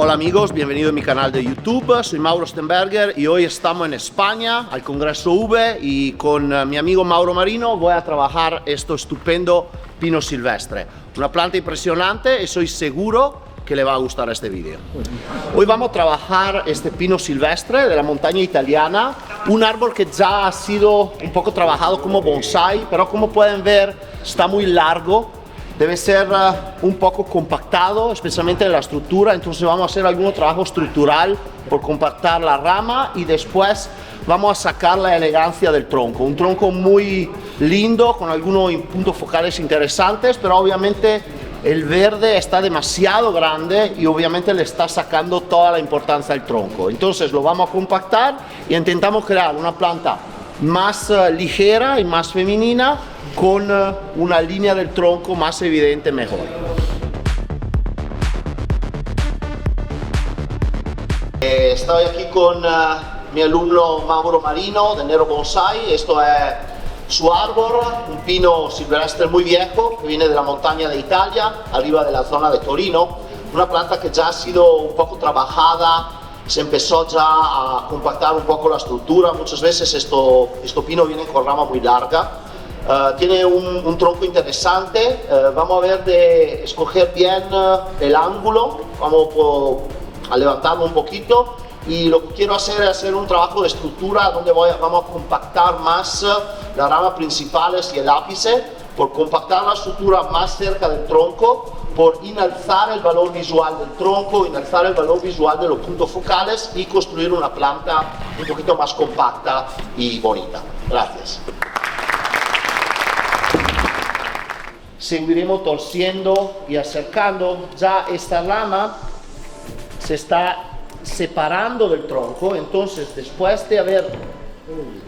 Hola amigos, bienvenidos a mi canal de YouTube, soy Mauro Stenberger y hoy estamos en España al Congreso V y con mi amigo Mauro Marino voy a trabajar este estupendo pino silvestre. Una planta impresionante y soy seguro que le va a gustar este vídeo. Hoy vamos a trabajar este pino silvestre de la montaña italiana, un árbol que ya ha sido un poco trabajado como bonsai, pero como pueden ver está muy largo. Debe ser un poco compactado, especialmente en la estructura, entonces vamos a hacer algún trabajo estructural por compactar la rama y después vamos a sacar la elegancia del tronco. Un tronco muy lindo, con algunos puntos focales interesantes, pero obviamente el verde está demasiado grande y obviamente le está sacando toda la importancia al tronco. Entonces lo vamos a compactar y intentamos crear una planta más ligera y más femenina, con una línea del tronco más evidente mejor. Estoy aquí con mi alumno Mauro Marino de Nero Bonsai. Esto es su árbol, un pino silvestre muy viejo que viene de la montaña de Italia, arriba de la zona de Torino. Una planta que ya ha sido un poco trabajada. Se empezó ya a compactar un poco la estructura. Muchas veces esto pino viene con rama muy larga. Tiene un tronco interesante. Vamos a ver de escoger bien el ángulo. Vamos a levantarlo un poquito. Y lo que quiero hacer es hacer un trabajo de estructura donde vamos a compactar más las ramas principales y el ápice, por compactar la estructura más cerca del tronco, por enalzar el valor visual del tronco, enalzar el valor visual de los puntos focales y construir una planta un poquito más compacta y bonita. Gracias. Seguiremos torciendo y acercando. Ya esta rama se está separando del tronco, entonces después de haber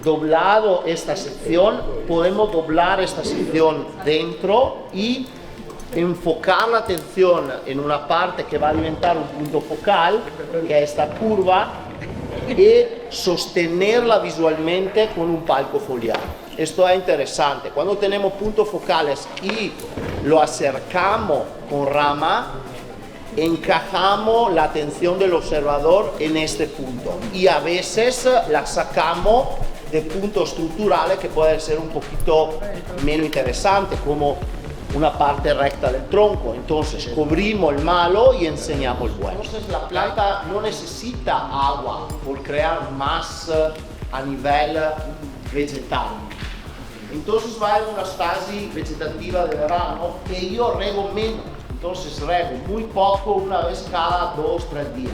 doblado esta sección, podemos doblar esta sección dentro y enfocar la atención en una parte que va a diventar un punto focal, que es esta curva, y sostenerla visualmente con un palco foliar. Esto es interesante. Cuando tenemos puntos focales y lo acercamos con rama, encajamos la atención del observador en este punto y a veces la sacamos de puntos estructurales que pueden ser un poquito menos interesantes, como una parte recta del tronco. Entonces cubrimos el malo y enseñamos el bueno. Entonces la planta no necesita agua por crear más a nivel vegetal. Entonces va en una fase vegetativa de verano que yo rego menos. Entonces rego muy poco, una vez cada 2-3 días.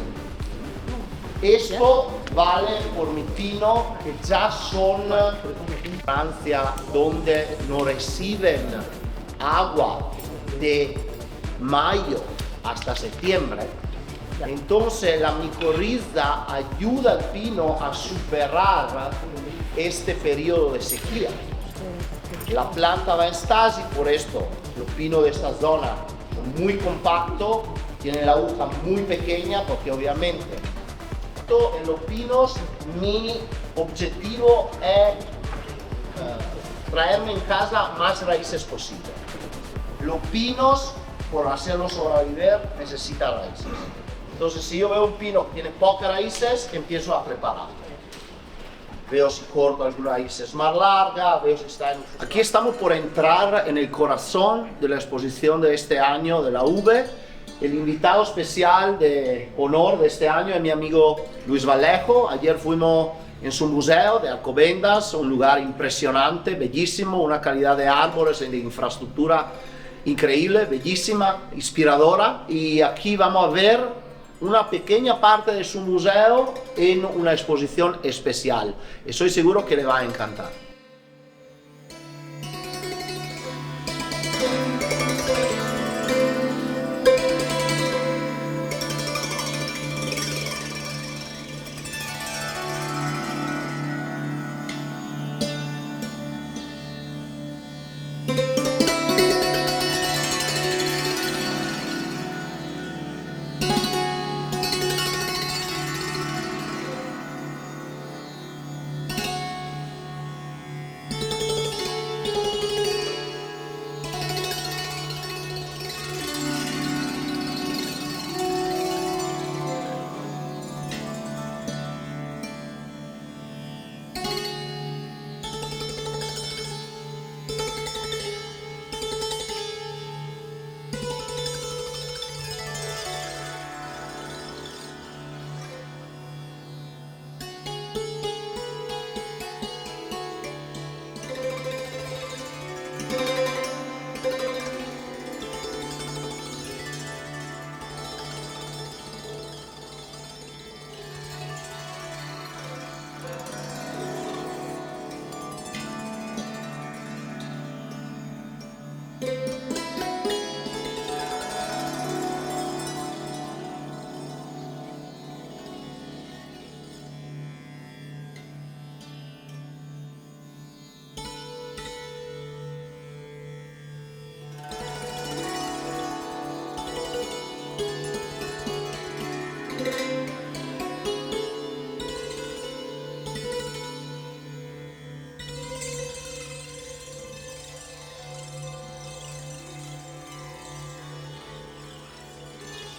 Esto vale por mi pino que ya son en Francia, donde no reciben agua de mayo hasta septiembre. Entonces la micorriza ayuda al pino a superar este periodo de sequía. La planta va en estasis, por esto los pinos de esta zona son muy compactos, tienen la hoja muy pequeña, porque obviamente en los pinos mi objetivo es traerme en casa más raíces posible. Los pinos, por hacerlos sobrevivir, necesitan raíces. Entonces, si yo veo un pino que tiene pocas raíces, empiezo a prepararlo. Veo si corto algunas raíces más largas, veo si está en... Aquí estamos por entrar en el corazón de la exposición de este año de la UV. El invitado especial de honor de este año es mi amigo Luis Vallejo. Ayer fuimos en su museo de Alcobendas, un lugar impresionante, bellísimo, una calidad de árboles y de infraestructura increíble, bellísima, inspiradora. Y aquí vamos a ver una pequeña parte de su museo en una exposición especial. Estoy seguro que le va a encantar.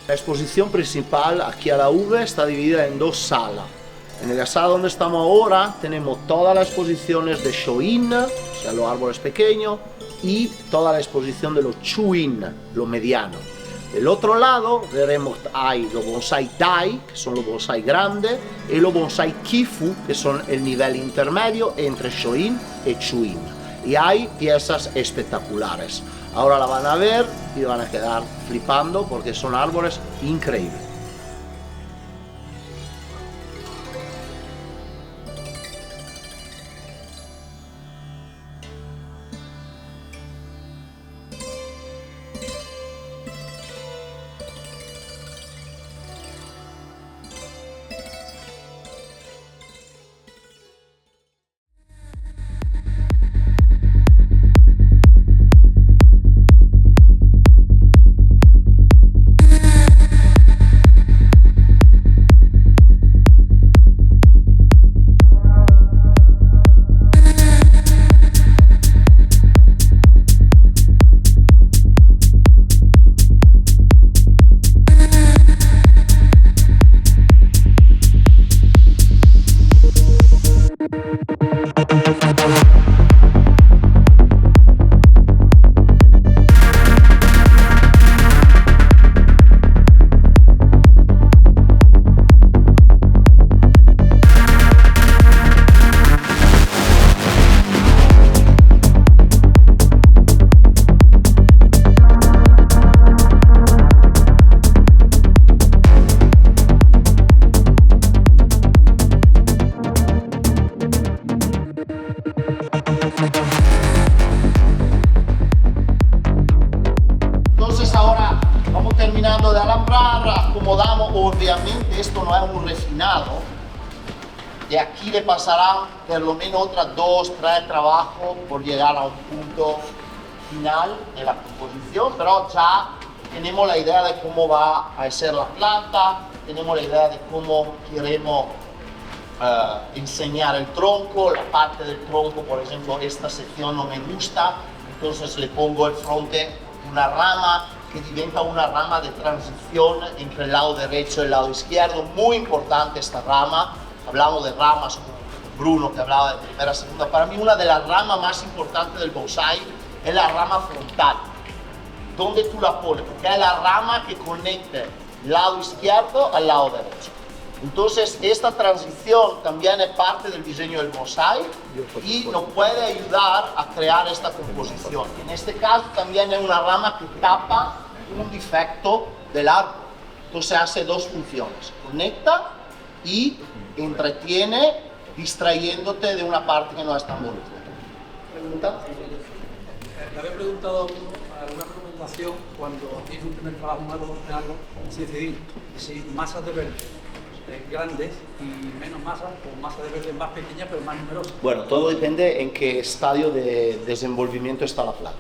La exposición principal aquí a la V está dividida en dos salas. En la sala donde estamos ahora tenemos todas las exposiciones de Shoin, o sea, los árboles pequeños, y toda la exposición de los Chuin, los medianos. Del otro lado veremos, hay los bonsai Dai, que son los bonsai grandes, y los bonsai Kifu, que son el nivel intermedio entre Shoin y Chuin. Y hay piezas espectaculares. Ahora la van a ver y van a quedar flipando porque son árboles increíbles. Entonces ahora vamos terminando de alambrar, acomodamos, obviamente esto no es un refinado, de aquí le pasarán por lo menos otras 2, 3 trabajos por llegar a un punto final de la composición, pero ya tenemos la idea de cómo va a ser la planta, tenemos la idea de cómo queremos enseñar el tronco, la parte del tronco, por ejemplo, esta sección no me gusta, entonces le pongo el fronte una rama que diventa una rama de transición entre el lado derecho y el lado izquierdo, muy importante esta rama. Hablamos de ramas como Bruno que hablaba de primera, segunda. Para mí una de las ramas más importantes del bonsai es la rama frontal. ¿Dónde tú la pones? Porque es la rama que conecta el lado izquierdo al lado derecho. Entonces esta transición también es parte del diseño del bonsai y nos puede ayudar a crear esta composición. En este caso también es una rama que tapa un defecto del árbol. Entonces hace dos funciones, conecta y entretiene distrayéndote de una parte que no es tan bonita. ¿Pregunta? Le había preguntado alguna recomendación cuando hice un primer trabajo nuevo en algo, si decidí si masas de verde grandes y menos masas, o masas de verde más pequeñas pero más numerosas. Bueno, todo depende en qué estadio de desenvolvimiento está la planta.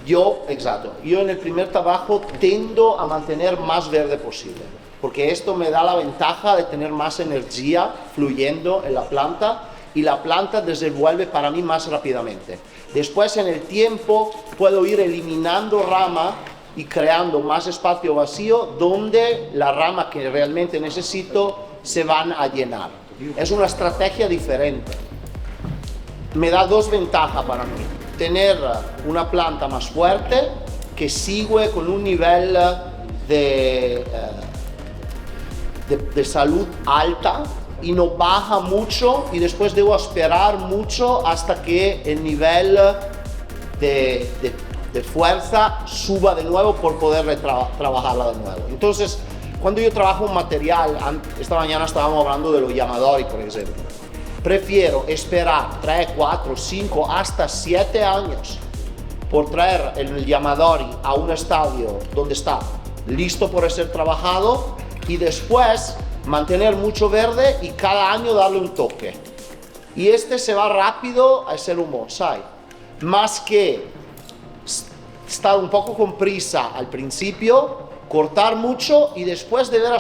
Yo en el primer trabajo tendo a mantener más verde posible, porque esto me da la ventaja de tener más energía fluyendo en la planta y la planta desenvuelve para mí más rápidamente. Después en el tiempo puedo ir eliminando rama y creando más espacio vacío donde la rama que realmente necesito se van a llenar. Es una estrategia diferente. Me da dos ventajas para mí. Tener una planta más fuerte que sigue con un nivel de salud alta y no baja mucho y después debo esperar mucho hasta que el nivel de fuerza suba de nuevo por poder trabajarla de nuevo. Entonces, cuando yo trabajo un material, esta mañana estábamos hablando de los yamadori, por ejemplo, prefiero esperar 3, 4, 5, hasta 7 años por traer el yamadori a un estadio donde está listo por ser trabajado y después mantener mucho verde y cada año darle un toque. Y este se va rápido a ser un bonsai, más que estar un poco con prisa al principio, cortar mucho y después deber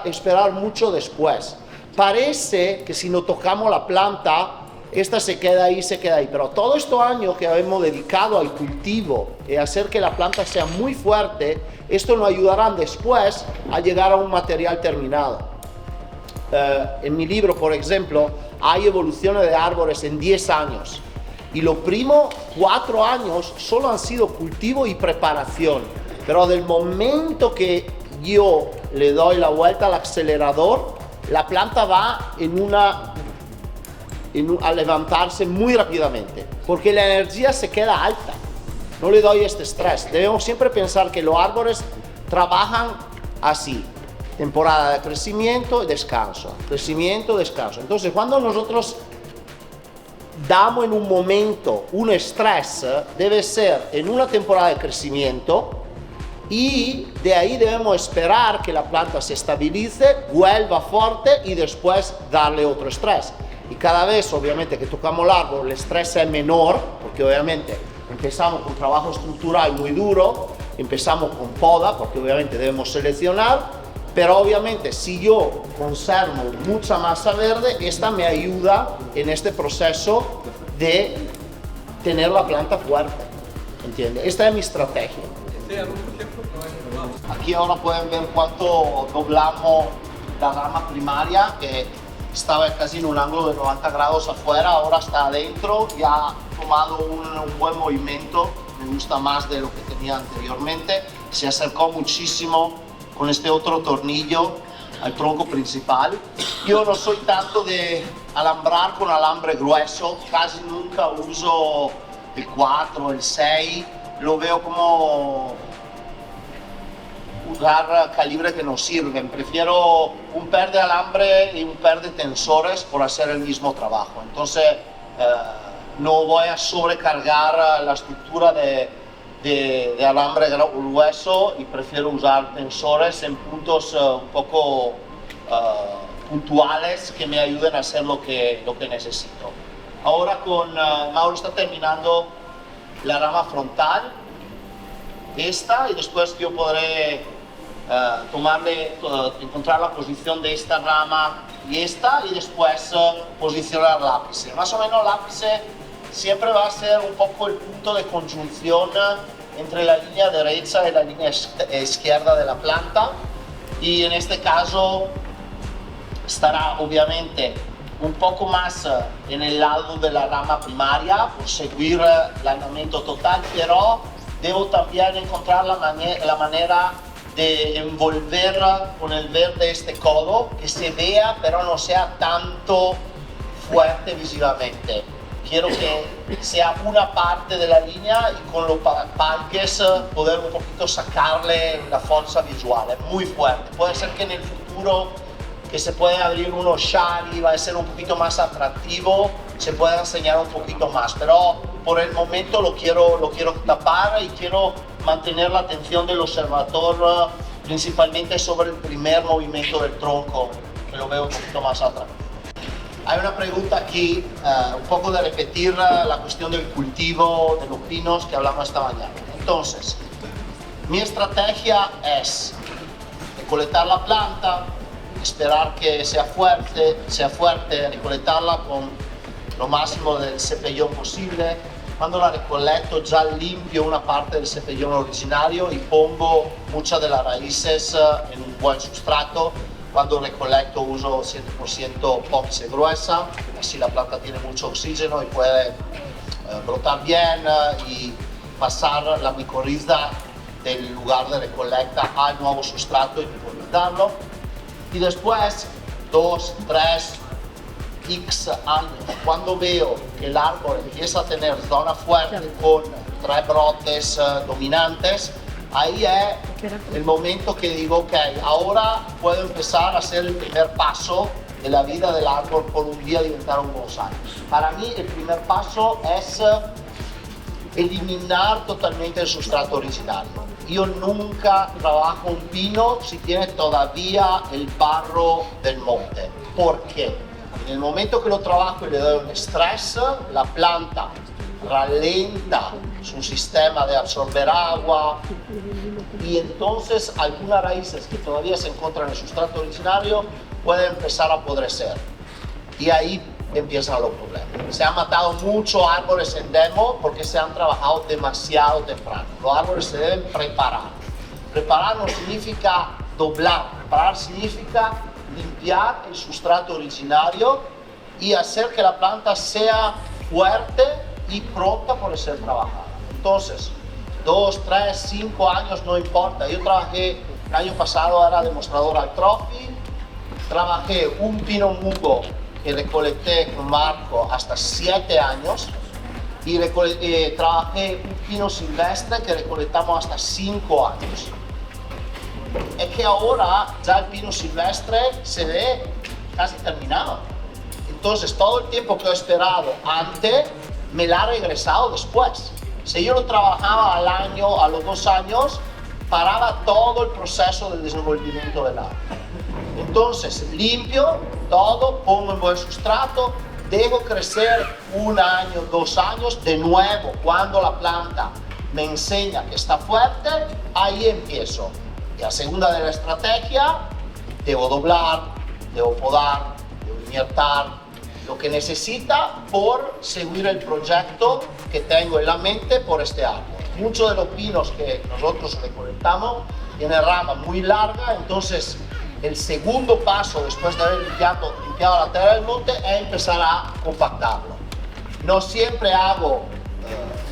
esperar mucho después. Parece que si no tocamos la planta esta se queda ahí, pero todos estos años que hemos dedicado al cultivo y a hacer que la planta sea muy fuerte, esto nos ayudará después a llegar a un material terminado. En mi libro, por ejemplo, hay evoluciones de árboles en 10 años y los primeros 4 años solo han sido cultivo y preparación, pero del momento que yo le doy la vuelta al acelerador, la planta va a levantarse muy rápidamente, porque la energía se queda alta. No le doy este estrés. Debemos siempre pensar que los árboles trabajan así: temporada de crecimiento y descanso, crecimiento, descanso. Entonces, cuando nosotros damos en un momento un estrés, debe ser en una temporada de crecimiento, y de ahí debemos esperar que la planta se estabilice, vuelva fuerte y después darle otro estrés. Y cada vez, obviamente, que tocamos el árbol, el estrés es menor, porque obviamente empezamos con trabajo estructural muy duro, empezamos con poda, porque obviamente debemos seleccionar, pero obviamente si yo conservo mucha masa verde, esta me ayuda en este proceso de tener la planta fuerte, ¿entiendes? Esta es mi estrategia. Aquí ahora pueden ver cuánto doblamos la rama primaria, que estaba casi en un ángulo de 90 grados afuera, ahora está adentro y ha tomado un buen movimiento, me gusta más de lo que tenía anteriormente. Se acercó muchísimo con este otro tornillo al tronco principal. Yo no soy tanto de alambrar con alambre grueso, casi nunca uso el 4, el 6, lo veo como usar calibres que no sirven. Prefiero un par de alambre y un par de tensores por hacer el mismo trabajo. Entonces no voy a sobrecargar la estructura de alambre grueso y prefiero usar tensores en puntos un poco puntuales que me ayuden a hacer lo que necesito. Ahora Mauro está terminando la rama frontal, esta, y después yo podré encontrar la posición de esta rama y después posicionar el ápice. Más o menos el ápice siempre va a ser un poco el punto de conjunción entre la línea derecha y la línea izquierda de la planta, y en este caso estará obviamente un poco más en el lado de la rama primaria por seguir el alineamiento total, pero debo también encontrar la manera de envolver con el verde este codo, que se vea pero no sea tanto fuerte visivamente. Quiero que sea una parte de la línea y con los parques poder un poquito sacarle la fuerza visual. Es muy fuerte. Puede ser que en el futuro que se puede abrir unos shari, va a ser un poquito más atractivo, se puede enseñar un poquito más, pero por el momento lo quiero tapar y quiero mantener la atención del observador principalmente sobre el primer movimiento del tronco, que lo veo un poquito más atractivo. Hay una pregunta aquí, un poco de repetir la cuestión del cultivo de los pinos que hablamos esta mañana. Entonces, mi estrategia es recolectar la planta, esperar que sea fuerte, recolectarla con lo máximo del cepellón posible. Cuando la recolecto ya limpio una parte del cepellón originario y pongo muchas de las raíces en un buen sustrato. Cuando recolecto uso 100% pópice gruesa, así la planta tiene mucho oxígeno y puede brotar bien y pasar la micorriza del lugar de recolecta al nuevo sustrato y depositarlo. Y después, 2, 3, X años, cuando veo que el árbol empieza a tener zona fuerte con 3 brotes dominantes, ahí es el momento que digo, ok, ahora puedo empezar a hacer el primer paso de la vida del árbol por un día diventar un bonsai. Para mí el primer paso es eliminar totalmente el sustrato originario. Yo nunca trabajo un pino si tiene todavía el barro del monte. ¿Por qué? En el momento que lo trabajo y le doy un estrés, la planta ralenta su sistema de absorber agua y entonces algunas raíces que todavía se encuentran en el sustrato originario pueden empezar a podrecer. Y ahí empiezan los problemas. Se han matado muchos árboles en demo porque se han trabajado demasiado temprano. Los árboles se deben preparar. Preparar no significa doblar, preparar significa limpiar el sustrato originario y hacer que la planta sea fuerte y pronta para ser trabajada. Entonces, 2, 3, 5 años, no importa. Yo trabajé, el año pasado era demostrador al Trophy, trabajé un pino mugo que recolecté con Marco hasta 7 años y trabajé un pino silvestre que recolectamos hasta 5 años. Es que ahora ya el pino silvestre se ve casi terminado. Entonces todo el tiempo que he esperado antes me la ha regresado después. Si yo lo trabajaba al año, a los 2 años, paraba todo el proceso del desenvolvimiento del árbol. Entonces limpio todo, pongo en buen sustrato, dejo crecer 1 año, 2 años, de nuevo cuando la planta me enseña que está fuerte, ahí empiezo. Y la segunda de la estrategia, debo doblar, debo podar, debo injertar, lo que necesita por seguir el proyecto que tengo en la mente por este árbol. Muchos de los pinos que nosotros recolectamos tienen rama muy larga, entonces el segundo paso después de haber limpiado la tierra del monte es empezar a compactarlo. No siempre hago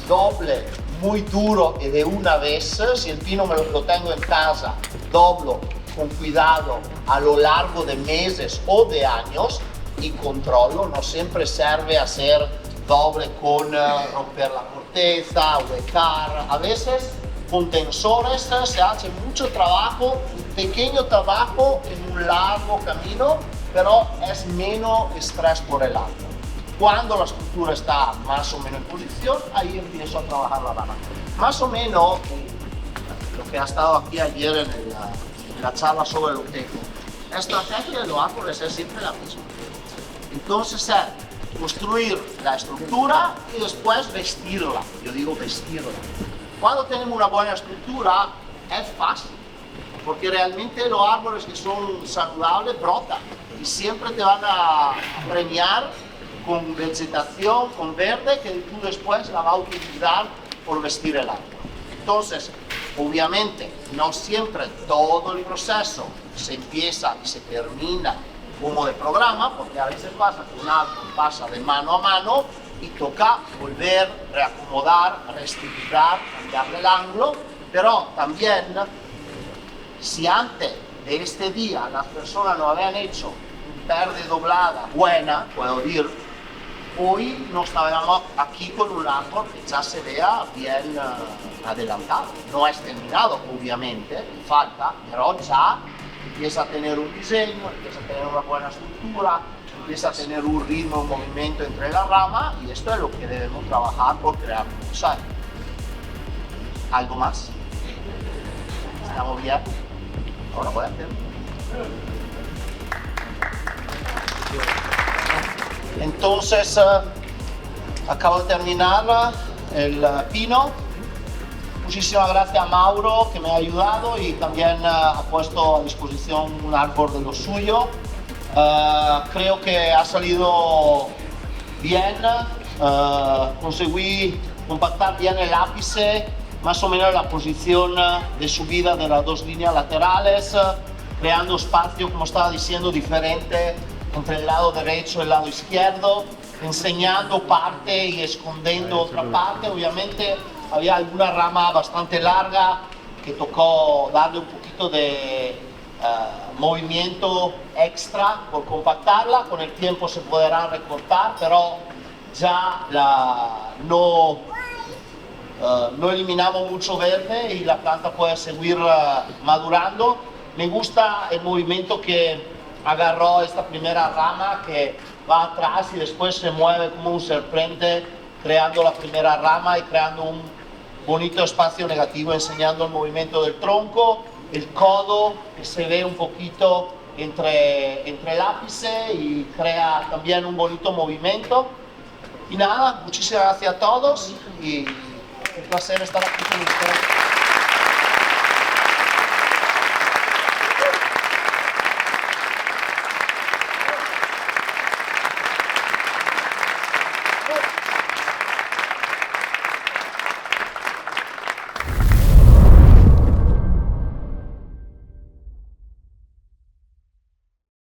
doble muy duro y de una vez. Si el pino lo tengo en casa, doblo con cuidado a lo largo de meses o de años y controlo. No siempre sirve hacer doble con romper la corteza, huecar. A veces con tensores se hace mucho trabajo, pequeño trabajo en un largo camino, pero es menos estrés por el árbol. Cuando la estructura está más o menos en posición, ahí empiezo a trabajar la rama. Más o menos lo que ha estado aquí ayer en la charla sobre el oteco. La estrategia de los árboles es siempre la misma. Entonces es construir la estructura y después vestirla. Yo digo vestirla. Cuando tenemos una buena estructura es fácil, porque realmente los árboles que son saludables brotan y siempre te van a premiar con vegetación, con verde, que tú después la vas a utilizar por vestir el árbol. Entonces, obviamente, no siempre todo el proceso se empieza y se termina como de programa, porque a veces pasa que un árbol pasa de mano a mano y toca volver, reacomodar, reestructurar, cambiarle el ángulo, pero también, si antes de este día las personas no habían hecho un verde doblada buena, puedo decir, hoy no estábamos aquí con un árbol que ya se vea bien adelantado. No es terminado, obviamente, falta, pero ya empieza a tener un diseño, empieza a tener una buena estructura, empieza a tener un ritmo, un movimiento entre las ramas, y esto es lo que debemos trabajar por crear un bonsai. ¿Algo más? ¿Estamos bien? Ahora voy a hacer. Entonces, acabo de terminar el pino. Muchísimas gracias a Mauro, que me ha ayudado y también ha puesto a disposición un árbol de lo suyo. Creo que ha salido bien. Conseguí compactar bien el ápice, más o menos la posición de subida de las 2 líneas laterales, creando espacio, como estaba diciendo, diferente entre el lado derecho y el lado izquierdo, enseñando parte y escondiendo otra parte. Obviamente había alguna rama bastante larga que tocó darle un poquito de movimiento extra por compactarla. Con el tiempo se podrá recortar, pero ya no eliminamos mucho verde y la planta puede seguir madurando. Me gusta el movimiento que agarró esta primera rama, que va atrás y después se mueve como un serpiente, creando la primera rama y creando un bonito espacio negativo, enseñando el movimiento del tronco, el codo que se ve un poquito entre el ápice y crea también un bonito movimiento. Y nada, muchísimas gracias a todos y un placer estar aquí con ustedes.